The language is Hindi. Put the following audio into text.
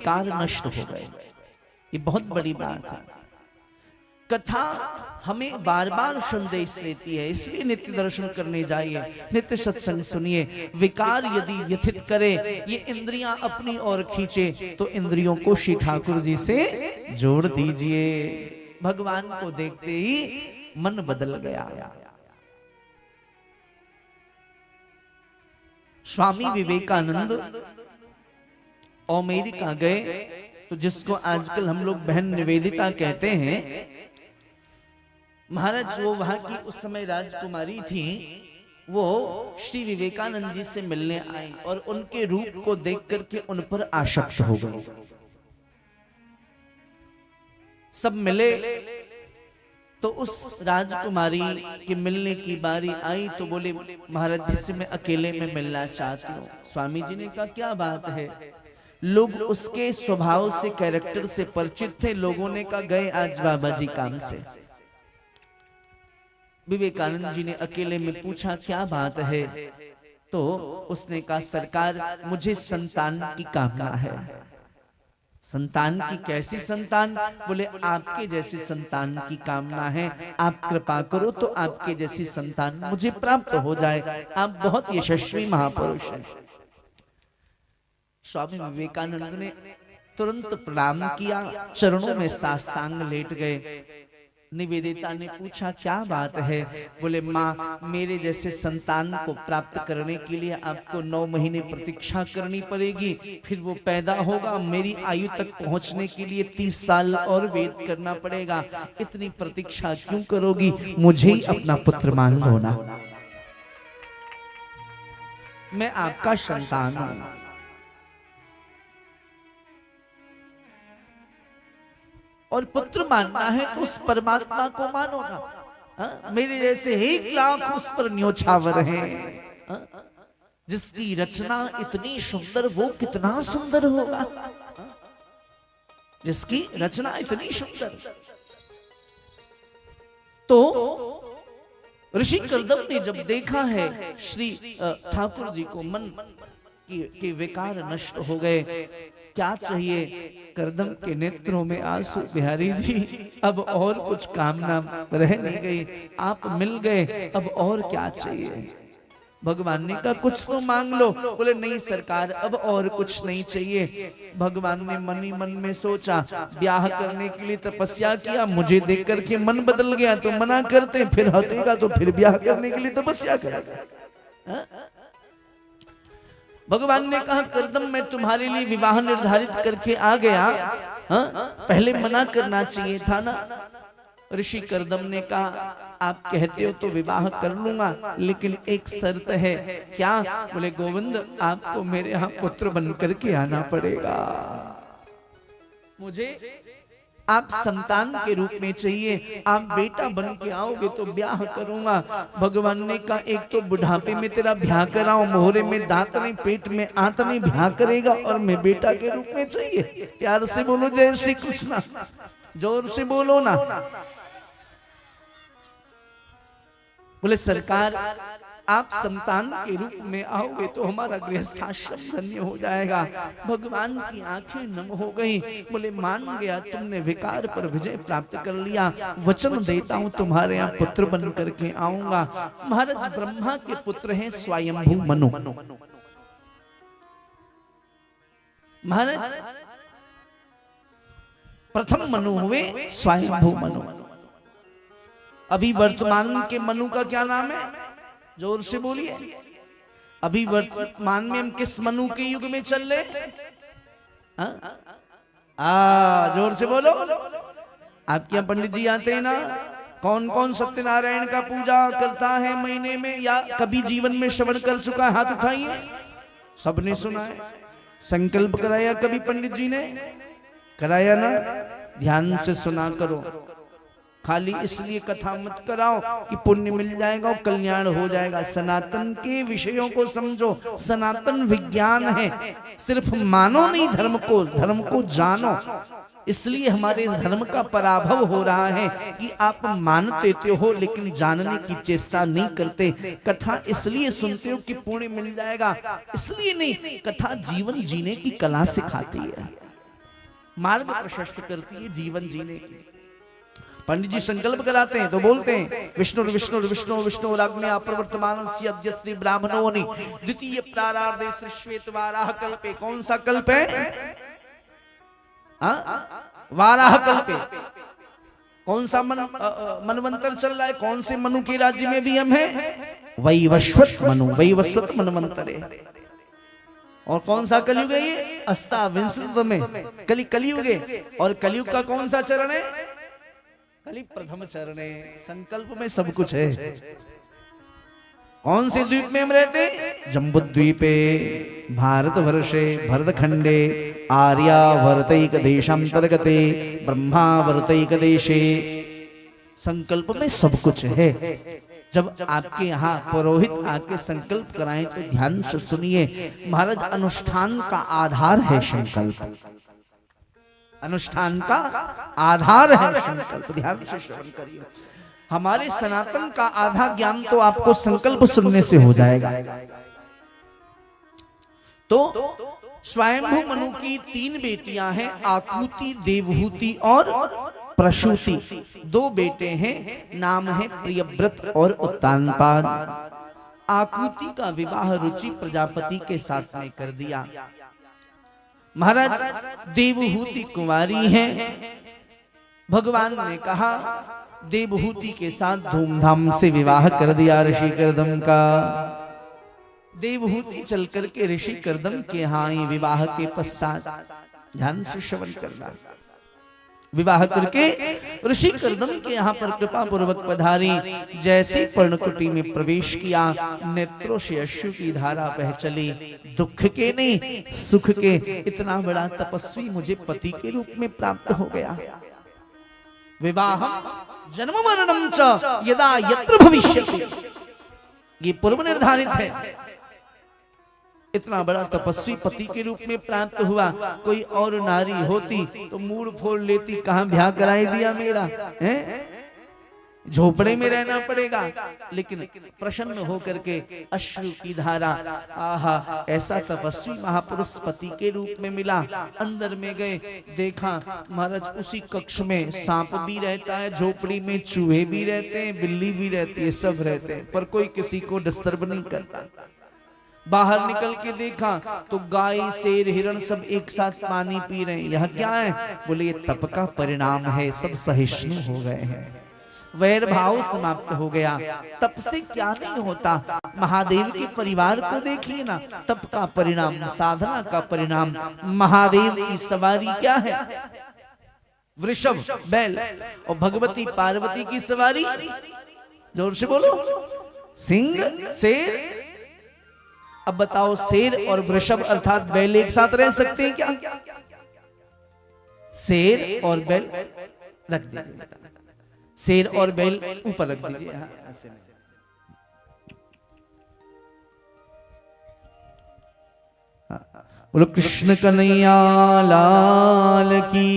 कार नष्ट हो गए। ये बहुत बड़ी बात है। कथा हमें बार बार संदेश देती है, इसलिए नित्य दर्शन करने जाइए, नित्य सत्संग सुनिए। विकार यदि व्यथित करे, ये इंद्रियां अपनी ओर खींचे, तो इंद्रियों को श्री ठाकुर जी से जोड़ दीजिए। भगवान को देखते ही मन बदल गया। स्वामी विवेकानंद अमेरिका गए, तो जिसको आजकल हम लोग बहन निवेदिता कहते हैं, महाराज वो वहां की उस समय राजकुमारी थी, वो श्री विवेकानंद जी से मिलने आई और उनके रूप को देख करके उन पर आसक्त हो गई। सब मिले तो उस राजकुमारी के मिलने की बारी आई, तो बोले महाराज जी से मैं अकेले में मिलना चाहती हूँ। स्वामी जी ने कहा क्या बात है। लोग उसके स्वभाव से, कैरेक्टर से परिचित थे। लोगों ने कहा गए आज बाबा जी काम से। विवेकानंद जी ने अकेले में पूछा क्या बात है, तो उसने कहा सरकार मुझे संतान की कामना है। संतान की कैसी संतान? बोले आपके जैसी संतान की कामना है, आप कृपा करो तो आपके जैसी संतान मुझे प्राप्त हो जाए, आप बहुत यशस्वी महापुरुष हैं। स्वामी विवेकानंद ने तुरंत प्रणाम किया, चरणों में साष्टांग लेट गए। निवेदिता ने पूछा क्या बात है? बोले माँ मेरे जैसे संतान को प्राप्त करने के लिए आपको 9 महीने प्रतीक्षा करनी पड़ेगी, फिर वो पैदा होगा, मेरी आयु तक पहुंचने के लिए 30 साल और वेट करना पड़ेगा। इतनी प्रतीक्षा क्यों करोगी? मुझे ही अपना पुत्र मान लो ना, मैं आपका संतान हूं। और पुत्र मानना है तो उस परमात्मा को मानो ना। मेरे जैसे 1 लाख उस पर न्योछावर हैं। जिसकी रचना इतनी सुंदर, वो कितना सुंदर होगा। जिसकी रचना इतनी सुंदर। तो ऋषि कर्दम ने जब देखा है श्री ठाकुर जी को, मन के विकार नष्ट हो गए। क्या चाहिए? कर्दम के नेत्रों में आंसू। बिहारी जी अब और कुछ कामना रह नहीं गई, आप मिल गए, अब और क्या चाहिए? भगवान ने कहा कुछ तो मांग लो। बोले नहीं सरकार अब और कुछ नहीं चाहिए। भगवान ने मन ही मन में सोचा, ब्याह करने के लिए तपस्या किया, मुझे देख करके मन बदल गया तो मना करते, फिर हटेगा तो फिर ब्याह करने के लिए तपस्या करेगा। भगवान ने कहा कर्दम मैं तुम्हारे लिए विवाह निर्धारित करके आ गया, पहले मना करना चाहिए था ना। ऋषि कर्दम ने कहा आप कहते हो तो विवाह कर लूंगा, लेकिन एक शर्त है। क्या? बोले गोविंद आपको मेरे यहाँ पुत्र बन करके आना पड़ेगा। मुझे आप संतान के रूप में चाहिए, आप बेटा बन के आओगे तो ब्याह करूंगा। भगवान ने कहा एक तो बुढ़ापे में तेरा ब्याह कराऊं, मोहरे में दांत नहीं, पेट में आंत नहीं, ब्याह करेगा और मैं बेटा के रूप में चाहिए। प्यार से बोलो जय श्री कृष्ण, जोर से बोलो ना। बोले सरकार आप संतान के रूप में आओगे तो हमारा गृहस्थाश्रम धन्य हो जाएगा। भगवान की आंखें नम हो गई। बोले मान गया, तुमने विकार पर विजय प्राप्त कर लिया, वचन देता हूं तुम्हारे यहाँ पुत्र बन करके आऊंगा। महाराज ब्रह्मा के पुत्र हैं स्वयंभू मनु। महाराज प्रथम मनु हुए स्वयंभू मनु। अभी वर्तमान के मनु का क्या नाम है? जोर से बोलिए। अभी वर्तमान में हम किस मनु के युग में चल रहे? जोर से बोलो। आपके यहाँ पंडित जी आते हैं ना, कौन कौन सत्यनारायण का पूजा करता है महीने में या कभी जीवन में श्रवण कर चुका है? हाथ उठाइए। सबने सुना है। संकल्प कराया कभी पंडित जी ने? कराया ना? ध्यान से सुना करो। खाली इसलिए कथा मत कराओ कि पुण्य मिल जाएगा और कल्याण हो जाएगा। सनातन के विषयों को समझो, सनातन विज्ञान है। सिर्फ मानो नहीं धर्म को जानो। इसलिए हमारे धर्म का पराभव हो रहा है कि आप मानते हो लेकिन जानने की चेष्टा नहीं करते। कथा इसलिए सुनते हो कि पुण्य मिल जाएगा, इसलिए नहीं। कथा जीवन जीने की कला सिखाती है। मार्ग प्रशस्त करती है जीवन जीने की। पंडित जी संकल्प कराते हैं तो बोलते हैं विष्णु विष्णु विष्णु विष्णु राग्ञा प्रवर्तमानस्य अद्य श्री ब्राह्मणोनि द्वितीय प्रारार्धे श्री श्वेत वाराह कल्पे। कौन सा कल्प है? वाराह कल्पे। कौन सा मनवंतर चल रहा है? कौन से मनु के राज्य में भी हम हैं? वैवस्वत मनु, वैवस्वत मनवंतर है। और कौन सा कलयुग है ये? अष्टाविंशति में कलयुग है। और कलयुग का कौन सा चरण है? कलि प्रथम चरण है। संकल्प में सब कुछ है। कौन से द्वीप में हम रहते? जम्बू द्वीपे भारत वर्षे भरतखंडे आर्यावर्तैक देशांतर्गते ब्रह्मावर्तैक देशे। संकल्प में सब कुछ है। जब आपके यहाँ पुरोहित आके संकल्प कराएं तो ध्यान से सुनिए। महाराज अनुष्ठान का आधार है संकल्प। अनुष्ठान का आधार है संकल्प। ध्यान से श्रवण करिए। हमारे सनातन का आधा ज्ञान तो आपको संकल्प सुनने से हो जाएगा। तो स्वयंभू मनु की 3 बेटियां हैं, आकृति, देवहूति और प्रसूति। 2 बेटे हैं, नाम है प्रियव्रत और उत्तानपाद। आकृति का विवाह रुचि प्रजापति के साथ में कर दिया। महाराज देवहूति कुंवारी हैं। भगवान ने कहा देवहूति के साथ धूमधाम से विवाह कर दिया ऋषि करदम का। देवहूति चल करके ऋषि करदम के यहाँ विवाह के पश्चात, ध्यान से श्रवण करना, विवाह करके ऋषि करदम के यहाँ पर कृपा पूर्वक पधारी। जैसे पर्णकुटी में प्रवेश किया, नेत्रों से अश्रु की धारा बह चली। दुख के नहीं सुख के, इतना बड़ा तपस्वी मुझे पति के रूप में प्राप्त हो गया। विवाह जन्म मरणम च यदा यत्र भविष्यति, ये पूर्व निर्धारित है। इतना बड़ा तपस्वी पति के रूप में प्राप्त हुआ। कोई और नारी होती तो मूड फोड़ लेती, कहां ब्याह कराई दिया मेरा, झोपड़े में रहना पड़ेगा। लेकिन प्रसन्न होकर के अश्रु की धारा, आहा ऐसा तपस्वी महापुरुष पति के रूप में मिला। अंदर में गए, देखा महाराज उसी कक्ष में सांप भी रहता है, झोपड़ी में चूहे भी रहते हैं, बिल्ली भी रहती है, सब रहते हैं, पर कोई किसी को डिस्टर्ब नहीं करता। बाहर निकल के देखा तो गाय शेर हिरण सब एक साथ पानी पी रहे हैं। यह क्या है? बोले ये तप का परिणाम है, सब सहिष्णु हो गए हैं, वैर भाव समाप्त हो गया। तप से क्या नहीं होता। महादेव के परिवार को देखिए ना, तप का परिणाम, साधना का परिणाम। महादेव की सवारी क्या है? वृषभ, बैल। और भगवती पार्वती की सवारी, जोर से बोलो, सिंह, शेर। अब बताओ शेर और वृषभ अर्थात बैल एक साथ रह सकते हैं क्या? शेर और बैल रख दीजिए, शेर और बैल ऊपर रख दीजिए। बोलो कृष्ण कन्हैया लाल की।